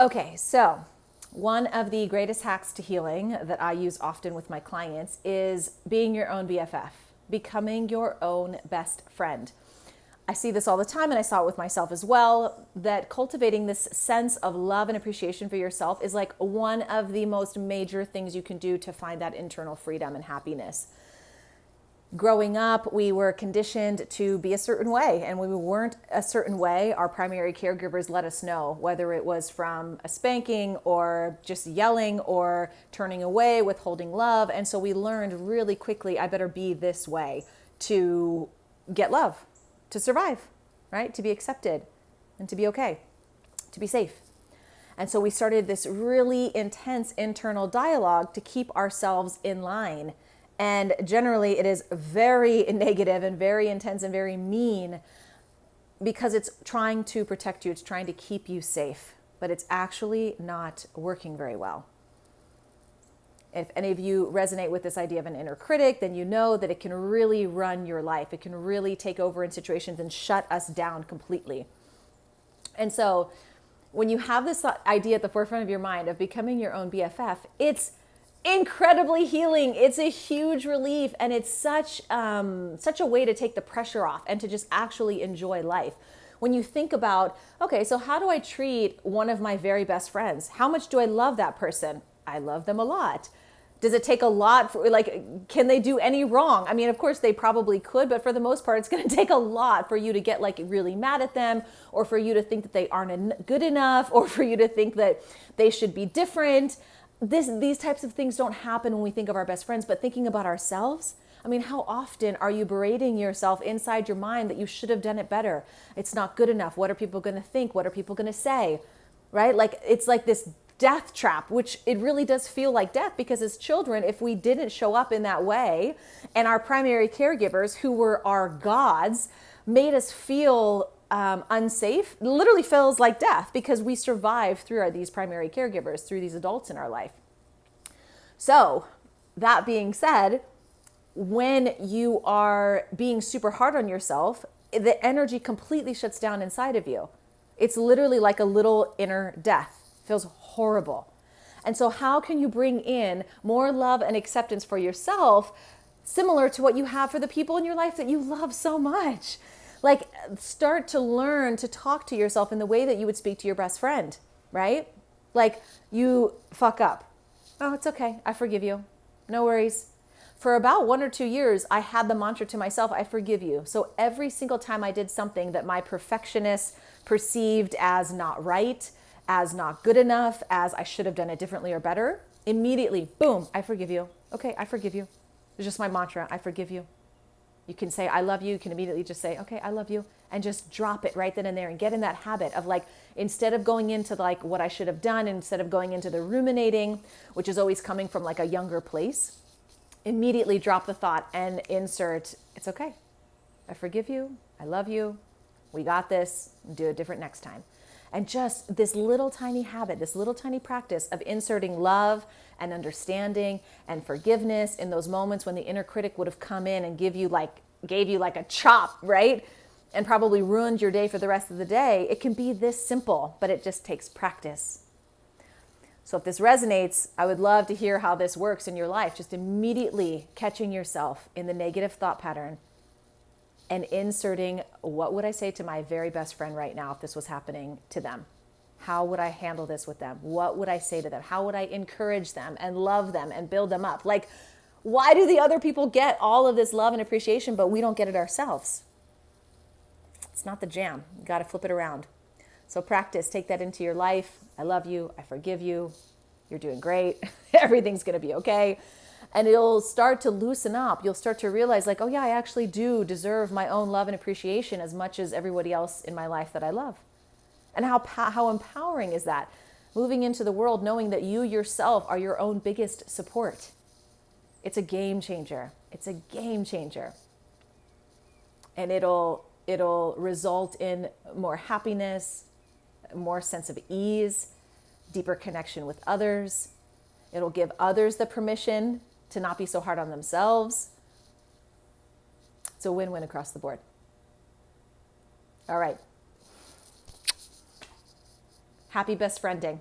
Okay, so one of the greatest hacks to healing that I use often with my clients is being your own BFF, becoming your own best friend. I see this all the time, and I saw it with myself as well, that cultivating this sense of love and appreciation for yourself is like one of the most major things you can do to find that internal freedom and happiness. Growing up, we were conditioned to be a certain way, and when we weren't a certain way, our primary caregivers let us know, whether it was from a spanking or just yelling or turning away, withholding love. And so we learned really quickly, I better be this way to get love, to survive, right? To be accepted and to be okay, to be safe. And so we started this really intense internal dialogue to keep ourselves in line. And generally it is very negative and very intense and very mean because it's trying to protect you. It's trying to keep you safe, but it's actually not working very well. If any of you resonate with this idea of an inner critic, then you know that it can really run your life. It can really take over in situations and shut us down completely. And so when you have this idea at the forefront of your mind of becoming your own BFF, it's incredibly healing. It's a huge relief, and it's such a way to take the pressure off and to just actually enjoy life. When you think about, okay, so how do I treat one of my very best friends? How much do I love that person? I love them a lot. Does it take a lot for, like, can they do any wrong? I mean, of course they probably could, but for the most part, it's going to take a lot for you to get like really mad at them, or for you to think that they aren't good enough, or for you to think that they should be different. These types of things don't happen when we think of our best friends, but thinking about ourselves, I mean, how often are you berating yourself inside your mind that you should have done it better? It's not good enough. What are people going to think? What are people going to say? Right? Like, it's like this death trap, which it really does feel like death, because as children, if we didn't show up in that way, and our primary caregivers, who were our gods, made us feel unsafe, literally feels like death, because we survive through these primary caregivers, through these adults in our life. So that being said, when you are being super hard on yourself, the energy completely shuts down inside of you. It's literally like a little inner death. It feels horrible. And so how can you bring in more love and acceptance for yourself, similar to what you have for the people in your life that you love so much? Like, start to learn to talk to yourself in the way that you would speak to your best friend, right? Like, you fuck up. Oh, it's okay. I forgive you. No worries. For about 1 or 2 years, I had the mantra to myself, I forgive you. So every single time I did something that my perfectionist perceived as not right, as not good enough, as I should have done it differently or better, immediately, boom, I forgive you. Okay, I forgive you. It's just my mantra. I forgive you. You can say, I love you. You can immediately just say, okay, I love you. And just drop it right then and there and get in that habit of, like, instead of going into like what I should have done, instead of going into the ruminating, which is always coming from like a younger place, immediately drop the thought and insert, it's okay. I forgive you. I love you. We got this. Do it different next time. And just this little tiny habit, this little tiny practice of inserting love and understanding and forgiveness in those moments when the inner critic would have come in and gave you like a chop, right? And probably ruined your day for the rest of the day. It can be this simple, but it just takes practice. So if this resonates, I would love to hear how this works in your life. Just immediately catching yourself in the negative thought pattern and inserting, what would I say to my very best friend right now if this was happening to them? How would I handle this with them? What would I say to them? How would I encourage them and love them and build them up? Like, why do the other people get all of this love and appreciation, but we don't get it ourselves? It's not the jam. You got to flip it around. So practice, take that into your life. I love you. I forgive you. You're doing great. Everything's going to be okay. And it'll start to loosen up. You'll start to realize, like, oh yeah, I actually do deserve my own love and appreciation as much as everybody else in my life that I love. And how empowering is that? Moving into the world knowing that you yourself are your own biggest support. It's a game changer. It's a game changer. And it'll result in more happiness, more sense of ease, deeper connection with others. It'll give others the permission to not be so hard on themselves. It's a win-win across the board. All right. Happy best friending.